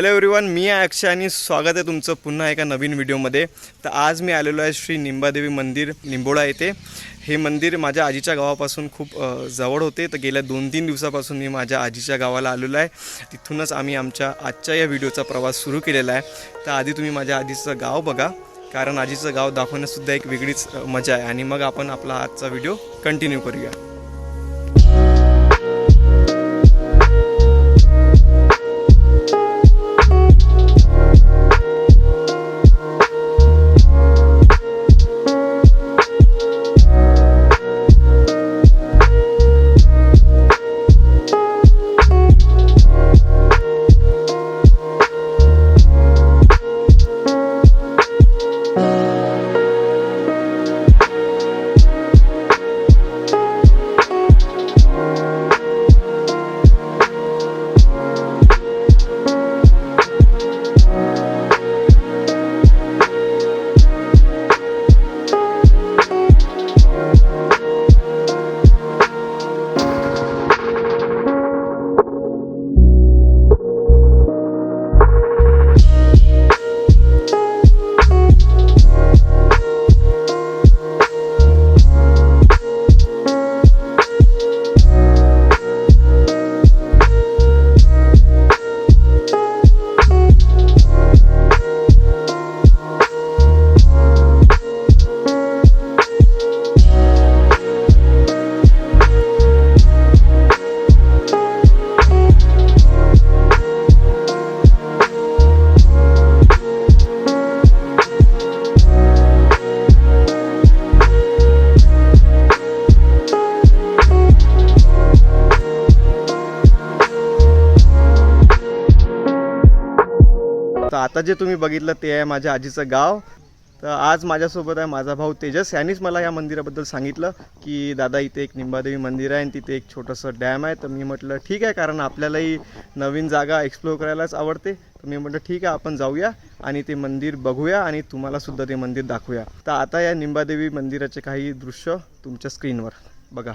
Hello everyone, मी आहे अक्षय आणि स्वागत आहे तुमचं पुन्हा एका नवीन व्हिडिओमध्ये। तर आज मी आलेलो आहे श्री निंबा देवी मंदिर निंबोला येथे। हे मंदिर माझ्या आजीच्या गावापासून खूप जवळ होते। तर गेल्या 2-3 दिवसापासून मी माझ्या आजीच्या गावाला आलेलो आहे। तिथूनच आम्ही आमच्या आजच्या या व्हिडिओचा प्रवास सुरू केलेला आहे। तर आधी तुम्ही माझ्या आजीचं गाव बघा, कारण आजीचं गाव दाखवण्यासुद्धा एक वेगळीच मजा आहे। आणि मग आपण आपला आजचा व्हिडिओ कंटिन्यू करूया। तर आता जे तुम्ही बघितलं ते आहे माझ्या आजीचं गाव। तर आज माझ्यासोबत आहे माझा भाऊ तेजस। यांनीच मला या मंदिराबद्दल सांगितलं की दादा इथे एक निंबादेवी मंदिर आहे आणि तिथे एक छोटंसं डॅम आहे। तर मी म्हटलं ठीक आहे, कारण आपल्यालाही नवीन जागा एक्सप्लोर करायलाच आवडते। तर मी म्हटलं ठीक आहे, आपण जाऊया आणि ते मंदिर बघूया आणि तुम्हालासुद्धा ते मंदिर दाखवूया। तर आता या निंबादेवी मंदिराचे काही दृश्य तुमच्या स्क्रीनवर बघा।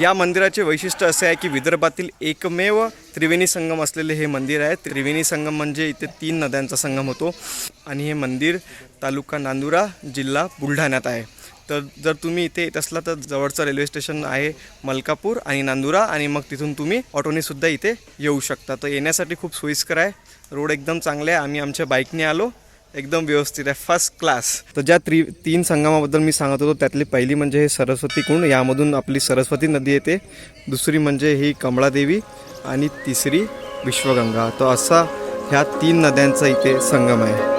या मंदिराचे वैशिष्ट्य असे आहे की विदर्भातील एकमेव त्रिवेणी संगम असलेले हे मंदिर आहे. त्रिवेणी संगम म्हणजे इथे 3 नद्यांचा संगम होतो आणि हे मंदिर तालुका नांदुरा जिल्हा बुलढाण्यात आहे. तर जर तुम्ही इथे येत असला तर जवळचं रेल्वे स्टेशन आहे मलकापूर आणि नांदुरा आणि मग तिथून तुम्ही ऑटोनेसुद्धा इथे येऊ शकता. तर येण्यासाठी खूप सोयीस्कर आहे. रोड एकदम चांगले आहे. आम्ही आमच्या बाईकने आलो. एकदम व्यवस्थित आहे, फर्स्ट क्लास. तर ज्या 3 संगमाबद्दल मी सांगत होतो त्यातली पहिली म्हणजे हे सरस्वती कुंड. यामधून आपली सरस्वती नदी येते. दुसरी म्हणजे ही कमळादेवी आणि तिसरी विश्वगंगा. तर असा ह्या 3 नद्यांचा इथे संगम आहे.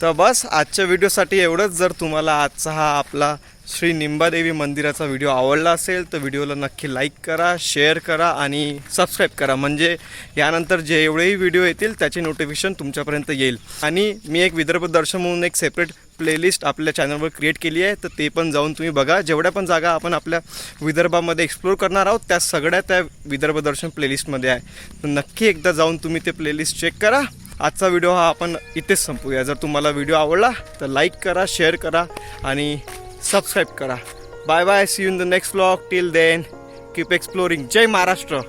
तर बस आजच्या व्हिडिओसाठी एवढंच. जर तुम्हाला आजचा हा आपला श्री निंबा देवी मंदिराचा व्हिडिओ आवडला असेल तर व्हिडिओला नक्की लाईक करा, शेअर करा आणि सबस्क्राईब करा. म्हणजे यानंतर जे एवढेही व्हिडिओ येतील त्याचे नोटिफिकेशन तुमच्यापर्यंत येईल. आणि मी एक विदर्भ दर्शन म्हणून एक सेपरेट प्लेलिस्ट आपल्या चॅनलवर क्रिएट केली आहे. तर ते पण जाऊन तुम्ही बघा. जेवढ्या पण जागा आपण आपल्या विदर्भामध्ये एक्सप्लोर करणार आहोत त्या सगळ्या त्या विदर्भ दर्शन प्लेलिस्टमध्ये आहे. तर नक्की एकदा जाऊन तुम्ही ते प्लेलिस्ट चेक करा. आजचा व्हिडिओ हा आपण इथेच संपूया. जर तुम्हाला व्हिडिओ आवडला तर लाईक करा, शेअर करा आणि सबस्क्राईब करा. Bye bye. See you in the next vlog. Till then keep exploring. जय महाराष्ट्र.